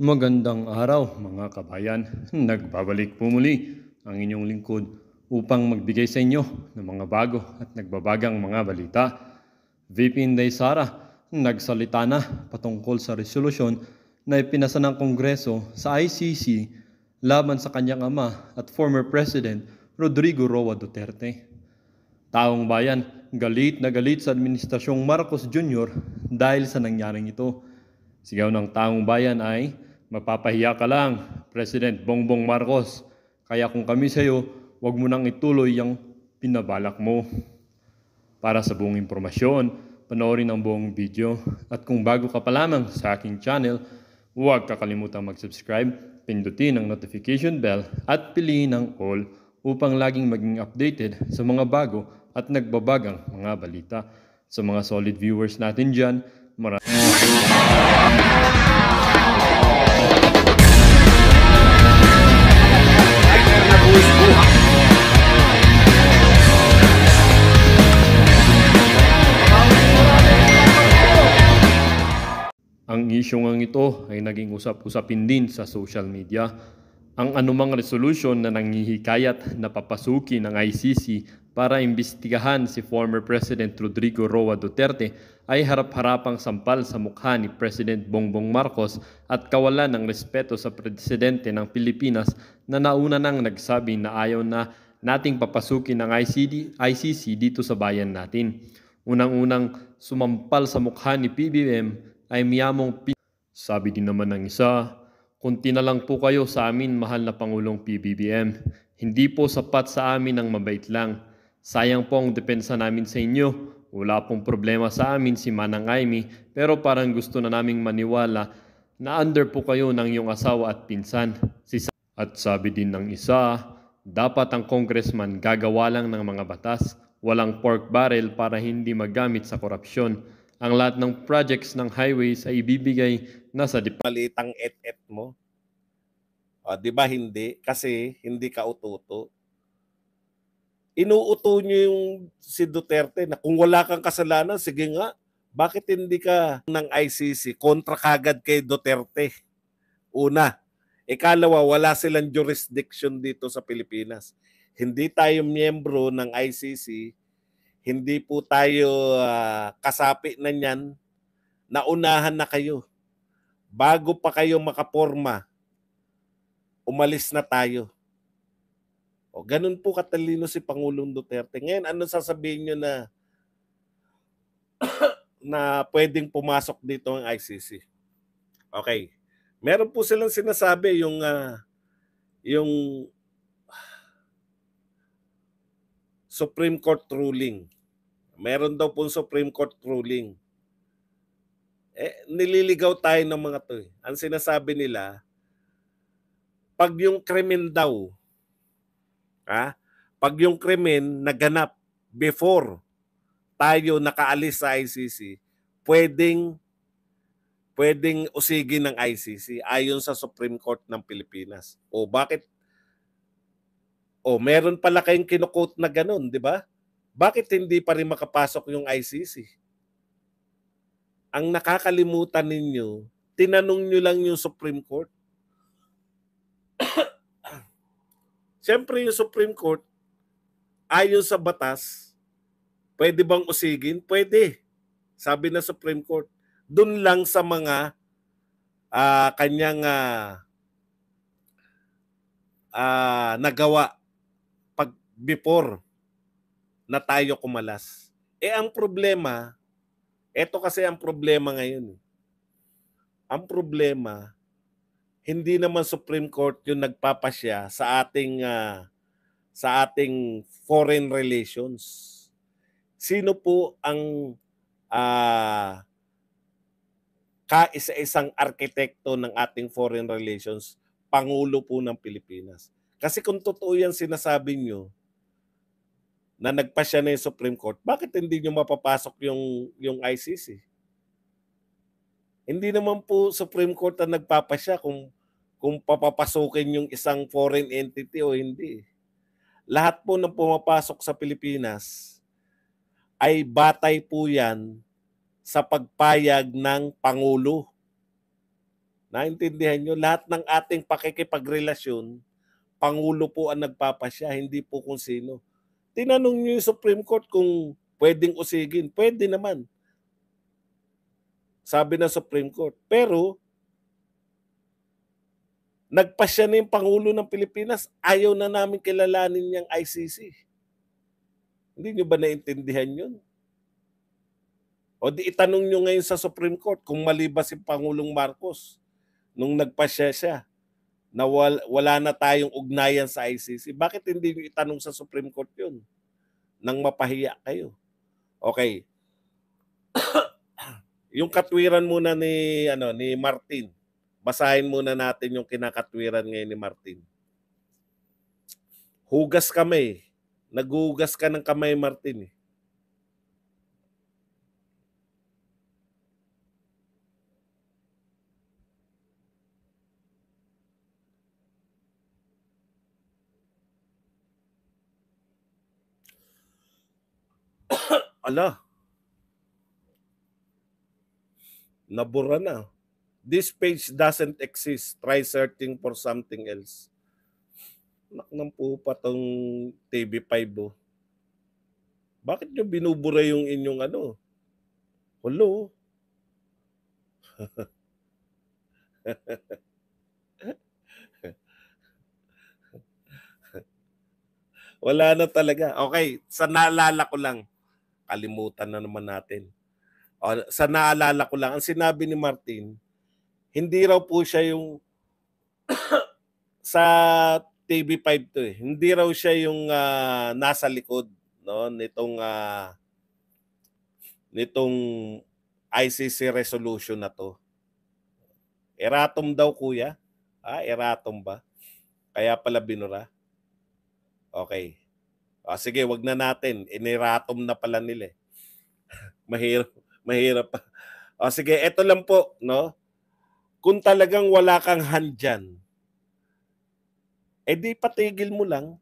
Magandang araw mga kabayan. Nagbabalik po muli ang inyong lingkod upang magbigay sa inyo ng mga bago at nagbabagang mga balita. VP Inday Sara nagsalita na patungkol sa resolusyon na ipinasa ng Kongreso sa ICC laban sa kanyang ama at former President Rodrigo Roa Duterte. Taong bayan, galit na galit sa Administrasyong Marcos Jr. dahil sa nangyaring ito. Sigaw ng taong bayan ay, mapapahiya ka lang, President Bongbong Marcos. Kaya kung kami sa iyo, huwag mo nang ituloy yung pinabalak mo. Para sa buong impormasyon, panoorin ang buong video. At kung bago ka pa lamang sa aking channel, huwag kakalimutang mag-subscribe, pindutin ang notification bell at piliin ang all upang laging maging updated sa mga bago at nagbabagang mga balita. Sa mga solid viewers natin dyan, maraming Ang isyong ito ay naging usap-usapin din sa social media. Ang anumang resolution na nanghihikayat na papasukin ng ICC para imbestigahan si former President Rodrigo Roa Duterte ay harap-harapang sampal sa mukha ni President Bongbong Marcos at kawalan ng respeto sa Presidente ng Pilipinas na nauna nang nagsabi na ayaw na nating papasukin ng ICC dito sa bayan natin. Unang-unang sumampal sa mukha ni PBBM ay miyamong sabi din naman ng isa, kunti na lang po kayo sa amin, mahal na Pangulong PBBM. Hindi po sapat sa amin ang mabait lang. Sayang po ang depensa namin sa inyo. Wala pong problema sa amin si Manang Aimee, pero parang gusto na naming maniwala na under po kayo ng iyong asawa at pinsan. At sabi din ng isa, dapat ang congressman gagawa lang ng mga batas, walang pork barrel para hindi magamit sa korupsyon. Ang lahat ng projects ng highways ay ibibigay na sa malitang et-et mo. O, di ba hindi? Kasi hindi ka ututo. Inuuto nyo yung si Duterte na kung wala kang kasalanan, sige nga, bakit hindi ka ng ICC? Kontra kagad kay Duterte. Una. Ikalawa, wala silang jurisdiction dito sa Pilipinas. Hindi tayo miyembro ng ICC. Hindi po tayo kasapi na niyan. Naunahan na kayo. Bago pa kayo makaporma, umalis na tayo. O, ganun po katalino si Pangulong Duterte. Ngayon, ano sasabihin nyo na na pwedeng pumasok dito ang ICC? Okay. Meron po silang sinasabi yung Supreme Court ruling. Meron daw po Supreme Court ruling. Nililigaw tayo ng mga to. Ang sinasabi nila, pag yung krimen daw, pag yung krimen naganap before tayo nakaalis sa ICC, pwedeng usigin ng ICC ayon sa Supreme Court ng Pilipinas. O bakit? O meron pala kayong kinukot na ganun, di ba? Bakit hindi pa rin makapasok yung ICC? Ang nakakalimutan ninyo, tinanong nyo lang yung Supreme Court. Siyempre yung Supreme Court, ayon sa batas, pwede bang usigin? Pwede. Sabi na Supreme Court. Doon lang sa mga kanyang nagawa pag before na tayo kumalas. Ang problema, eto kasi ang problema ngayon. Ang problema, hindi naman Supreme Court yung nagpapasya sa ating foreign relations. Sino po ang kaisa-isang arkitekto ng ating foreign relations? Pangulo po ng Pilipinas. Kasi kung totoo yan sinasabi nyo na nagpasya na yung Supreme Court, bakit hindi nyo mapapasok yung ICC? Hindi naman po Supreme Court ang nagpapasya kung papapasukin yung isang foreign entity o hindi. Lahat po ng pumapasok sa Pilipinas ay batay po yan sa pagpayag ng Pangulo Naintindihan nyo? Lahat ng ating pakikipagrelasyon, Pangulo po ang nagpapasya, hindi po kung sino. Tinanong nyo yung Supreme Court kung pwedeng usigin. Pwede naman. Sabi ng Supreme Court. Pero, nagpasya na yung Pangulo ng Pilipinas, ayaw na namin kilalanin niyang ICC. Hindi nyo ba naintindihan yun? O di itanong nyo ngayon sa Supreme Court kung mali ba si Pangulong Marcos nung nagpasya siya na wala na tayong ugnayan sa ICC. Bakit hindi nyo itanong sa Supreme Court yun? Nang mapahiya kayo. Okay. Yung katwiran muna ni Martin. Basahin muna natin yung kinakatwiran ngayon ni Martin. Hugas kami. Naghugas ka ng kamay, Martin. Ala. Nabura na. This page doesn't exist. Try searching for something else. Anak ng pupa tong TV5 oh. Bakit nyo binubura yung inyong ano? Hello? Wala na talaga. Okay, sa naalala ko lang. Kalimutan na naman natin. O, sa naalala ko lang, ang sinabi ni Martin, hindi raw po siya yung sa TV5 to eh. Hindi raw siya yung nasa likod no nitong ICC resolution na to. Eratom daw kuya. Eratom ba? Kaya pala binura. Okay. Sige, wag na natin. Ineratom na pala nila eh. Mahirap pa. Sige, eto lang po, no? Kung talagang wala kang hand dyan, di patigil mo lang.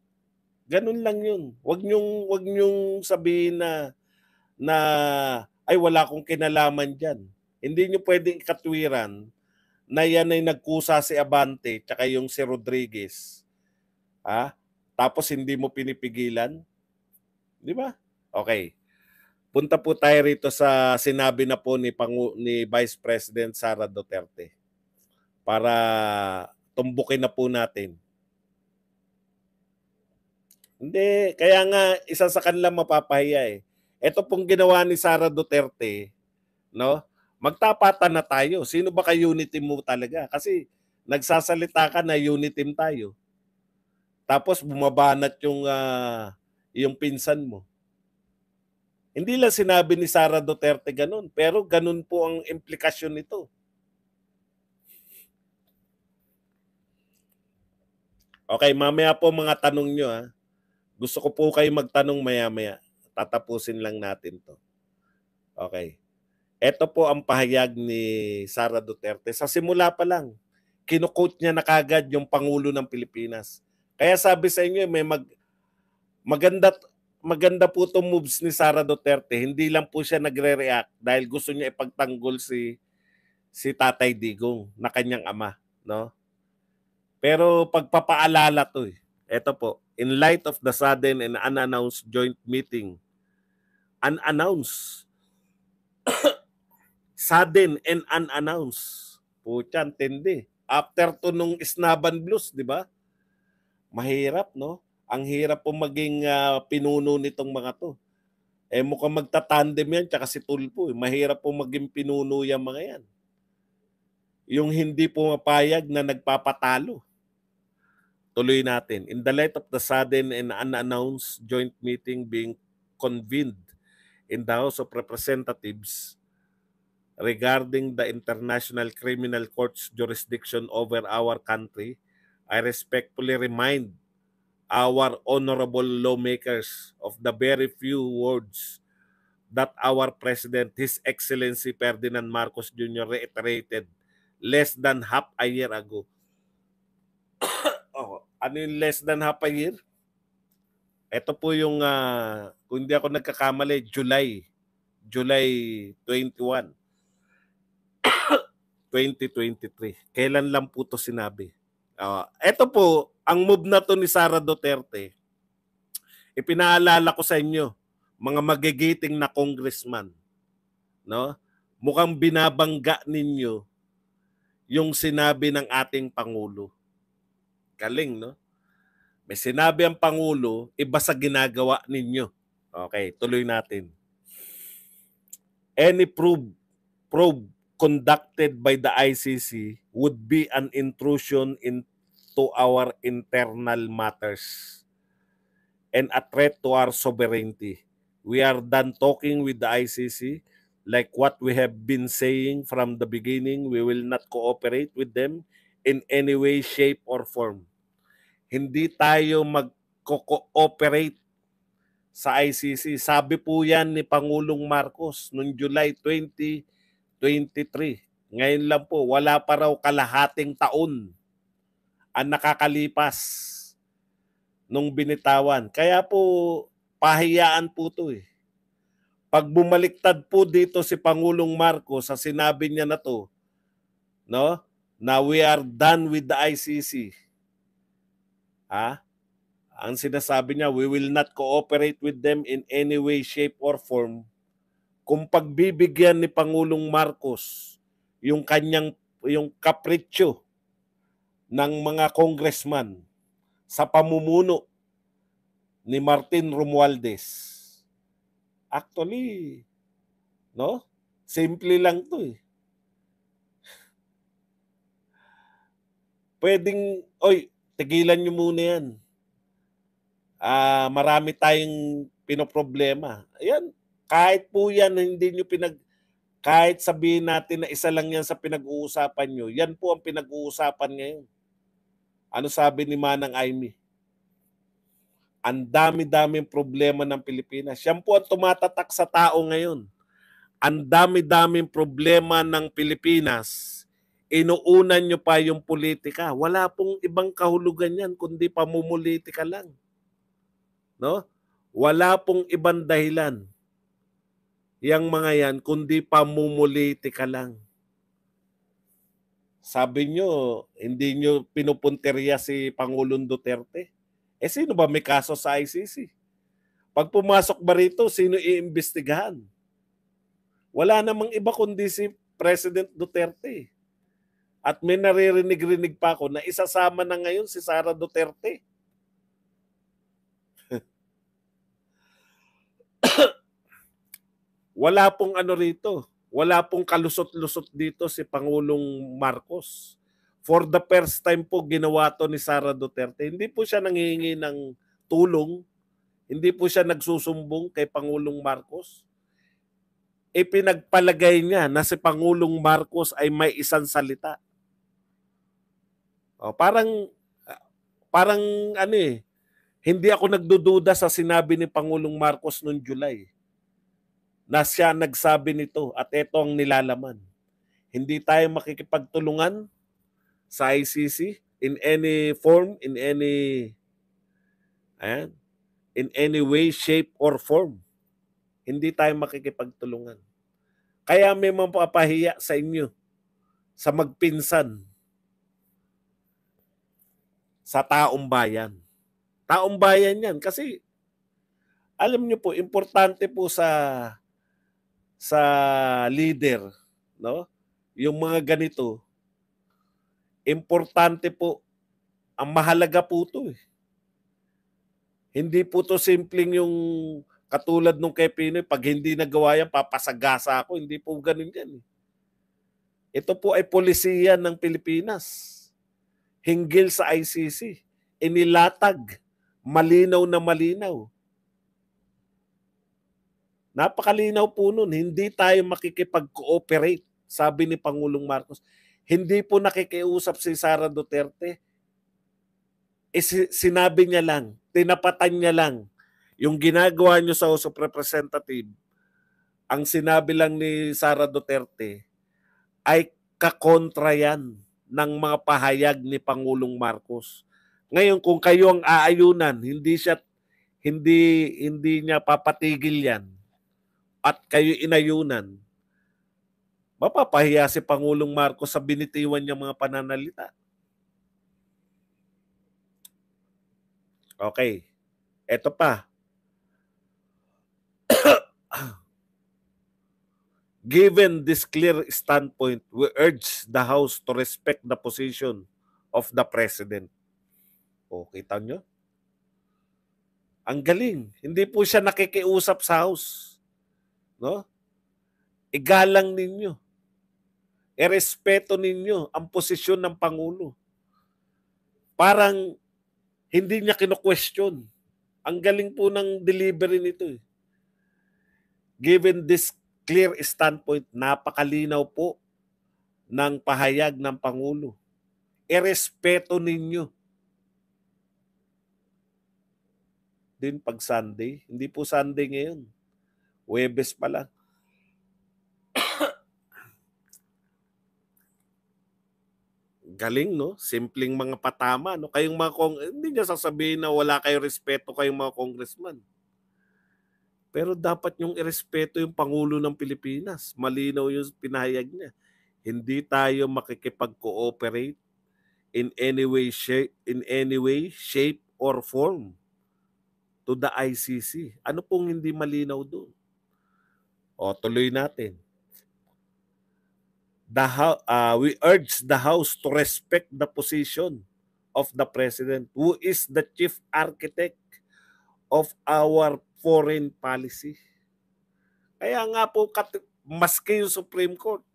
Ganun lang yun. Wag nyong sabihin na ay wala akong kinalaman dyan. Hindi nyo pwedeng ikatwiran na yan ay nagkusa si Abante tsaka yung si Rodriguez. Tapos hindi mo pinipigilan. Di ba? Okay. Punta po tayo rito sa sinabi na po ni Vice President Sara Duterte para tumbukin na po natin. Hindi, kaya nga isa sa kanila mapapahiya eh. Ito pong ginawa ni Sara Duterte, no? Magtapatan na tayo. Sino ba ka-unity mo talaga? Kasi nagsasalita ka na unity tayo. Tapos bumabanat yung pinsan mo. Hindi lang sinabi ni Sara Duterte ganun, pero ganun po ang implikasyon nito. Okay, mamaya po mga tanong nyo ha. Gusto ko po kayo magtanong maya-maya. Tatapusin lang natin to. Okay. Ito po ang pahayag ni Sara Duterte. Sa simula pa lang, kinukote niya na kagad yung Pangulo ng Pilipinas. Kaya sabi sa inyo, may maganda po itong moves ni Sara Duterte. Hindi lang po siya nagre-react dahil gusto niya ipagtanggol si Tatay Digong na kanyang ama. No? Pero pagpapaalala to eh. Ito po, in light of the sudden and unannounced joint meeting, unannounced, sudden and unannounced. Puchan, tindi. After to nung Isnaban Blues, di ba? Mahirap, no? Ang hirap po maging pinuno nitong mga to. Mukhang magtatandem yan, tsaka si Tulfo. Mahirap po maging pinuno yung mga yan. Yung hindi pumapayag na nagpapatalo. Tuloy natin. In the light of the sudden and unannounced joint meeting being convened in the House of Representatives regarding the International Criminal Court's jurisdiction over our country, I respectfully remind our honorable lawmakers of the very few words that our President, His Excellency Ferdinand Marcos Jr. reiterated less than half a year ago. Ano yung less than half a year? Ito po yung, kung hindi ako nagkakamali, July 21. 2023. Kailan lang po to sinabi? Ito po, ang move na to ni Sara Duterte, ipinaalala ko sa inyo, mga magigiting na congressman, no? Mukhang binabangga ninyo yung sinabi ng ating Pangulo. Galing, no? May sinabi ang Pangulo, iba sa ginagawa ninyo. Okay, tuloy natin. Any probe conducted by the ICC would be an intrusion into our internal matters and a threat to our sovereignty. We are done talking with the ICC. Like what we have been saying from the beginning, we will not cooperate with them in any way, shape, or form. Hindi tayo mag-cooperate sa ICC. Sabi po yan ni Pangulong Marcos noong July 2023. Ngayon lang po, wala pa raw kalahating taon ang nakakalipas nung binitawan. Kaya po, pahiyaan po ito eh. Pag bumaliktad po dito si Pangulong Marcos sa sinabi niya na to, no? Na we are done with the ICC. Ang sinasabi niya, we will not cooperate with them in any way, shape, or form. Kung pagbibigyan ni Pangulong Marcos yung kapritsyo ng mga congressman sa pamumuno ni Martin Romualdez. Actually, no? Simple lang 'to eh. Pwedeng, tigilan niyo muna 'yan. Marami tayong pinoproblema. Ayan, kahit po 'yan hindi niyo kahit sabihin natin na isa lang 'yan sa pinag-uusapan niyo, 'yan po ang pinag-uusapan ngayon. Ano sabi ni Manang Aimee? Ang dami-daming problema ng Pilipinas. Yan po ang tumatatak sa tao ngayon. Ang dami-daming problema ng Pilipinas, inuunan nyo pa yung politika. Wala pong ibang kahulugan yan, kundi pamumulitika lang. No? Wala pong ibang dahilan. Yang mga yan, kundi pamumulitika lang. Sabi nyo, hindi nyo pinupunteriya si Pangulong Duterte. Sino ba may kaso sa ICC? Pag pumasok ba rito, sino iimbestigahan? Wala namang iba kundi si President Duterte. At may naririnig-rinig pa ako na isasama na ngayon si Sara Duterte. Wala pong rito. Wala pong kalusot-lusot dito si Pangulong Marcos. For the first time po ginawa to ni Sara Duterte. Hindi po siya nanghihingi ng tulong. Hindi po siya nagsusumbong kay Pangulong Marcos. Ipinagpalagay niya na si Pangulong Marcos ay may isang salita. Parang hindi ako nagdududa sa sinabi ni Pangulong Marcos noong July na siya nagsabi nito at ito ang nilalaman. Hindi tayo makikipagtulungan sa ICC in any form, in any way, shape, or form. Hindi tayo makikipagtulungan. Kaya may mapapahiya sa inyo sa magpinsan sa taong bayan. Taong bayan yan kasi alam niyo po, importante po sa leader, no? Yung mga ganito, importante po, ang mahalaga po ito eh. Hindi po to simpleng yung katulad nung kay Pinoy, pag hindi nagawa yan, papasagasa ako. Hindi po ganun yan eh. Ito po ay polisiya ng Pilipinas. Hinggil sa ICC. Inilatag. Malinaw na malinaw. Napakalinaw po nun. Hindi tayo makikipag-cooperate, sabi ni Pangulong Marcos. Hindi po nakikiusap si Sara Duterte. Sinabi niya lang, tinapatan niya lang yung ginagawa niyo sa House of Representatives. Ang sinabi lang ni Sara Duterte ay kakontra yan ng mga pahayag ni Pangulong Marcos. Ngayon, kung kayo ang aayunan, hindi niya papatigil yan at kayo inayunan, Mapapahiya si Pangulong Marcos sa binitiwan niyang mga pananalita. Okay. Eto pa. Given this clear standpoint, we urge the House to respect the position of the President. O, kita nyo? Ang galing. Hindi po siya nakikiusap sa House. No? Igalang ninyo. Irespeto ninyo ang posisyon ng Pangulo. Parang hindi niya kino-question. Ang galing po ng delivery nito. Given this clear standpoint, napakalinaw po ng pahayag ng Pangulo. Irespeto ninyo. Din pag Sunday, hindi po Sunday ngayon. Huwebes pa lang. Galing, no? Simpleng mga patama, no? Kayong mga hindi niya sasabihin na wala kayo respeto kayong mga congressman. Pero dapat yung irespeto yung Pangulo ng Pilipinas. Malinaw yung pinahayag niya. Hindi tayo makikipag-cooperate in any way, shape, or form to the ICC. Ano pong hindi malinaw doon? O, tuloy natin. We urge the House to respect the position of the President, who is the chief architect of our foreign policy. Kaya nga po, maski yung Supreme Court,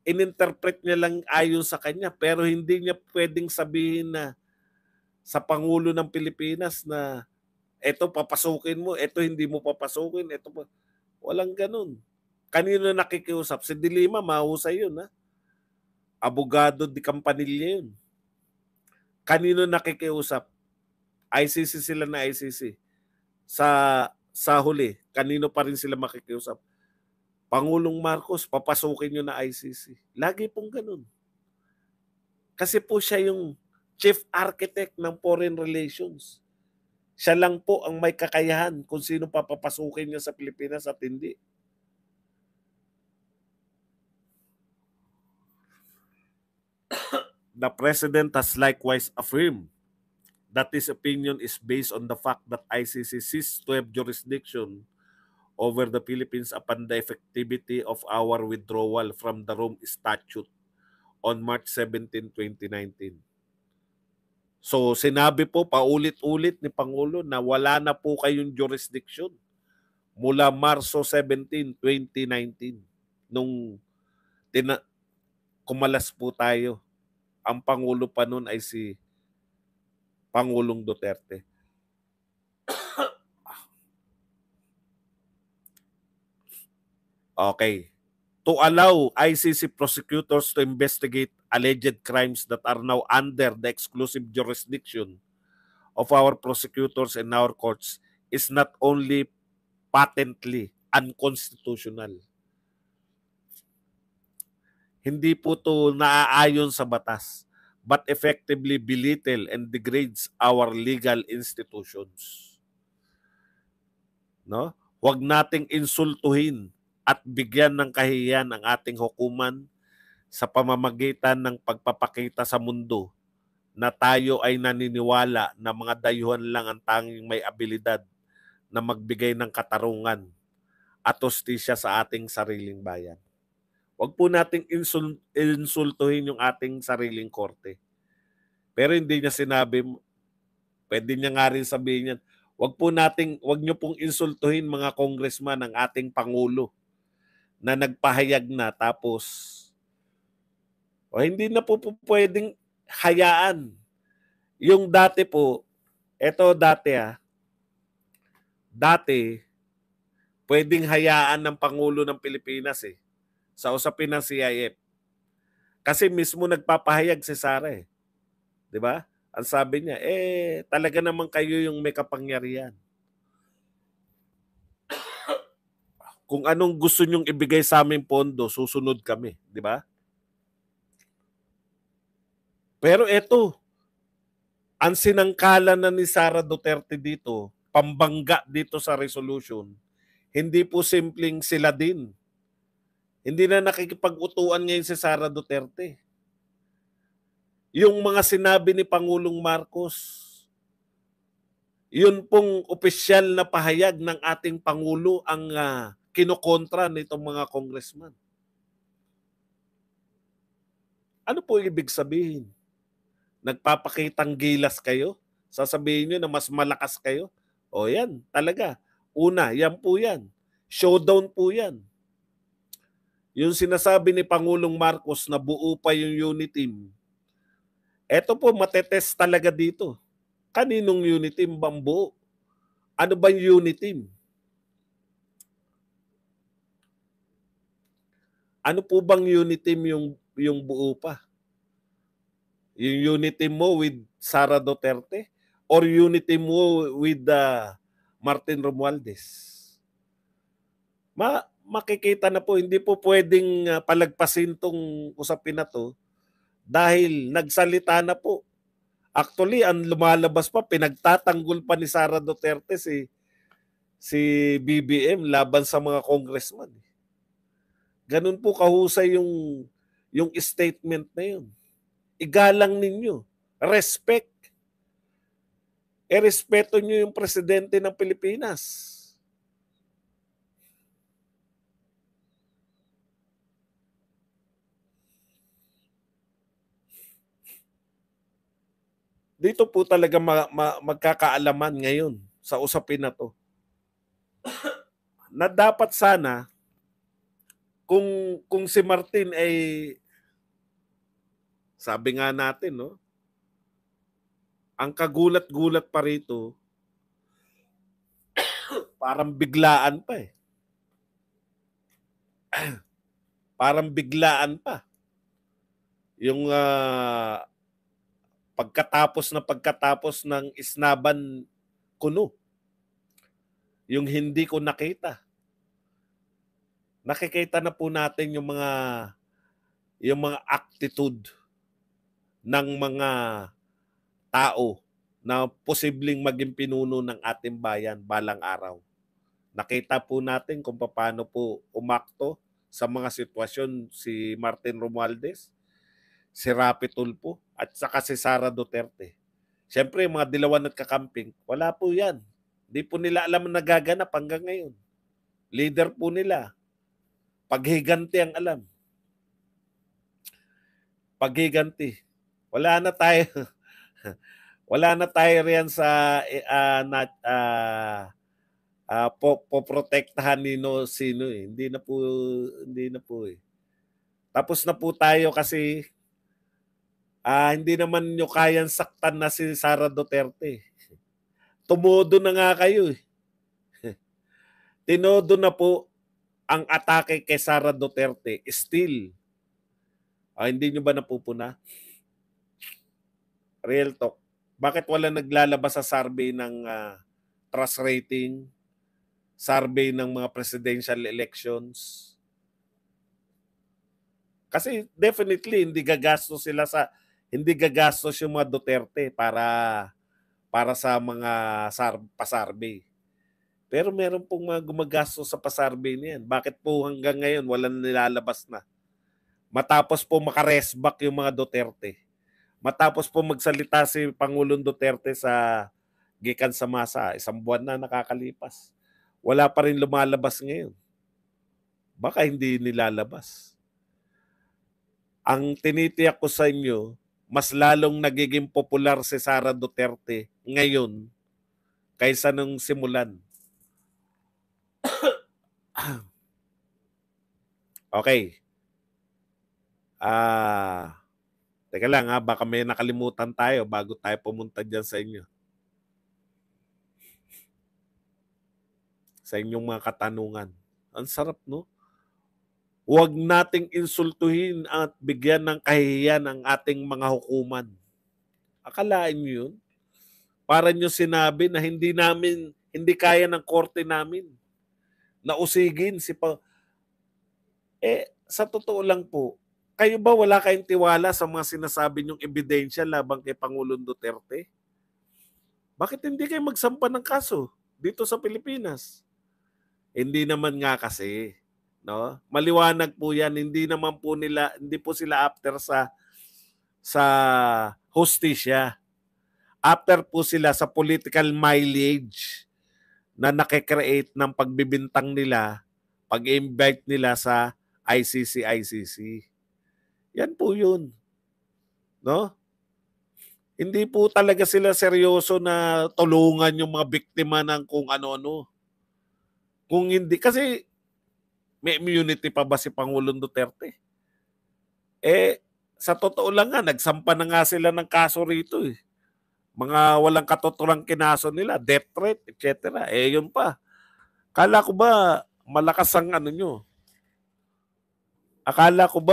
ininterpret niya lang ayon sa kanya, pero hindi niya pwedeng sabihin na sa Pangulo ng Pilipinas na eto papasukin mo, eto hindi mo papasukin, eto pa. Walang ganun. Kanino nakikiusap? Si De Lima, mahusay yun. Ha? Abogado di Campanilla yun. Kanino nakikiusap? ICC sila na ICC. Sa huli, kanino pa rin sila makikiusap? Pangulong Marcos, papasukin nyo na ICC. Lagi pong ganun. Kasi po siya yung chief architect ng foreign relations. Siya lang po ang may kakayahan kung sino papapasukin niya sa Pilipinas at hindi. The President has likewise affirmed that his opinion is based on the fact that ICC ceased to have jurisdiction over the Philippines upon the effectivity of our withdrawal from the Rome Statute on March 17, 2019. So sinabi po paulit-ulit ni Pangulo na wala na po kayong jurisdiction mula Marso 17, 2019 nung kumalas po tayo. Ang Pangulo pa noon ay si Pangulong Duterte. Okay. To allow ICC prosecutors to investigate alleged crimes that are now under the exclusive jurisdiction of our prosecutors and our courts is not only patently unconstitutional. Hindi po ito naaayon sa batas, but effectively belittle and degrades our legal institutions. No? Huwag nating insultuhin at bigyan ng kahihiyan ang ating hukuman sa pamamagitan ng pagpapakita sa mundo na tayo ay naniniwala na mga dayuhan lang ang tanging may abilidad na magbigay ng katarungan at hustisya sa ating sariling bayan. Huwag po nating insultuhin yung ating sariling korte. Pero hindi niya sinabi, pwede niya nga rin sabihin yan, huwag niyo pong insultuhin mga congressman ng ating Pangulo na nagpahayag na tapos hindi na po pwedeng hayaan. Yung dati po, dati, pwedeng hayaan ng Pangulo ng Pilipinas sa usapin ng CIF. Kasi mismo nagpapahayag si Sara eh. 'Di ba? Ang sabi niya, talaga naman kayo yung may kapangyarihan. Kung anong gusto nyong ibigay sa aming pondo, susunod kami. 'Di ba? Pero eto, ang sinangkalan na ni Sara Duterte dito, pambangga dito sa resolution, hindi po simpleng sila din. Hindi na nakikipag-utuan ngayon si Sara Duterte. Yung mga sinabi ni Pangulong Marcos, yun pong opisyal na pahayag ng ating Pangulo ang kinokontra nitong mga congressman. Ano po ibig sabihin? Nagpapakitang gilas kayo? Sasabihin nyo na mas malakas kayo? O yan, talaga. Una, yan po yan. Showdown po yan. Yung sinasabi ni Pangulong Marcos na buo pa yung unit team, eto po, matetest talaga dito. Kaninong unit team bang buo? Ano ba yung unit team? Ano po bang unit team yung buo pa? Yung unit team mo with Sara Duterte or unit team mo with Martin Romualdez? Makikita na po, hindi po pwedeng palagpasin tong usapin na to dahil nagsalita na po. Actually, ang lumalabas pa, pinagtatanggol pa ni Sara Duterte si BBM laban sa mga congressman. Ganun po kahusay yung statement na yun. Igalang ninyo. Respect. Respeto nyo yung presidente ng Pilipinas. Dito po talaga magkakaalaman ngayon sa usapin na to. Na dapat sana kung si Martin ay sabi nga natin, no? Ang kagulat-gulat pa rito parang biglaan pa eh. Parang biglaan pa. Yung pagkatapos ng isnaban kuno. Yung hindi ko nakita. Nakikita na po natin yung mga attitude ng mga tao na posibleng maging pinuno ng ating bayan balang araw. Nakita po natin kung paano po umakto sa mga sitwasyon si Martin Romualdez, si Rapi Tulfo, at saka si Sara Duterte. Siyempre, mga dilawan at kakamping, wala po yan. Hindi po nila alam na nagaganap hanggang ngayon. Leader po nila. Paghiganti ang alam. Paghiganti. Wala na tayo. Wala na tayo riyan sa poprotektahan nino sino eh. Hindi na po eh. Tapos na po tayo kasi hindi naman nyo kayang saktan na si Sara Duterte. Tumodo na nga kayo eh. Tinodo na po ang atake kay Sara Duterte. Still, hindi nyo ba napupuna? Real talk. Bakit wala naglalabas sa survey ng trust rating, survey ng mga presidential elections? Kasi definitely hindi gagastos yung mga Duterte para sa mga pa-survey. Pero meron pong mga gumagastos sa pa-survey niyan. Bakit po hanggang ngayon walang nilalabas na? Matapos po makaresback yung mga Duterte. Matapos po magsalita si Pangulong Duterte sa gikan sa masa, 1 buwan na nakakalipas. Wala pa rin lumalabas ngayon. Baka hindi nilalabas. Ang tinitiyak ko sa inyo, mas lalong nagiging popular si Sara Duterte ngayon kaysa nung simulan. Okay. Teka lang baka may nakalimutan tayo bago tayo pumunta dyan sa inyo. Sa inyong mga katanungan. Ang sarap, no? Huwag nating insultuhin at bigyan ng kahihiyan ang ating mga hukuman. Akalain nyo yun? Para nyo sinabi na hindi kaya ng korte namin na usigin sa totoo lang po, kayo ba wala kayong tiwala sa mga sinasabi nyong ebidensya laban kay Pangulong Duterte? Bakit hindi kayo magsampa ng kaso dito sa Pilipinas? Hindi naman nga kasi. no? Maliwanag po 'yan, hindi po sila after sa hustisya. After po sila sa political mileage na nakikreate ng pagbibintang nila, pag-invite nila sa ICC. Yan po yun. No? Hindi po talaga sila seryoso na tulungan yung mga biktima ng kung ano-ano. Kung hindi, kasi may immunity pa ba si Pangulong Duterte? Sa totoo lang nga, nagsampa na nga sila ng kaso rito eh. Mga walang katuturang kinaso nila, death threat, etc. Yun pa. Akala ko ba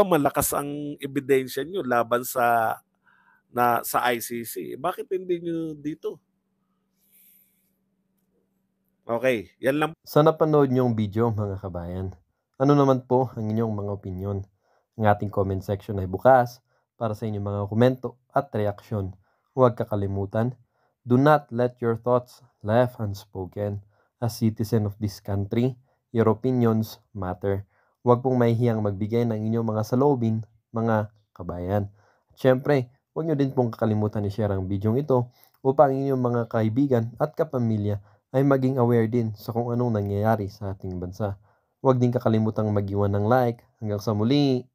malakas ang ebidensya nyo laban sa ICC? Bakit hindi nyo dito? Okay, yan lang. Sa napanood niyong video mga kabayan, ano naman po ang inyong mga opinion? Ang ating comment section ay bukas para sa inyong mga komento at reaksyon. Huwag kakalimutan, do not let your thoughts left unspoken. As citizen of this country, your opinions matter. Huwag pong mahihiyang magbigay ng inyong mga saloobin, mga kabayan. At syempre, huwag nyo din pong kakalimutan i-share ang video ito upang inyong mga kaibigan at kapamilya ay maging aware din sa kung anong nangyayari sa ating bansa. Huwag din kakalimutang mag-iwan ng like. Hanggang sa muli!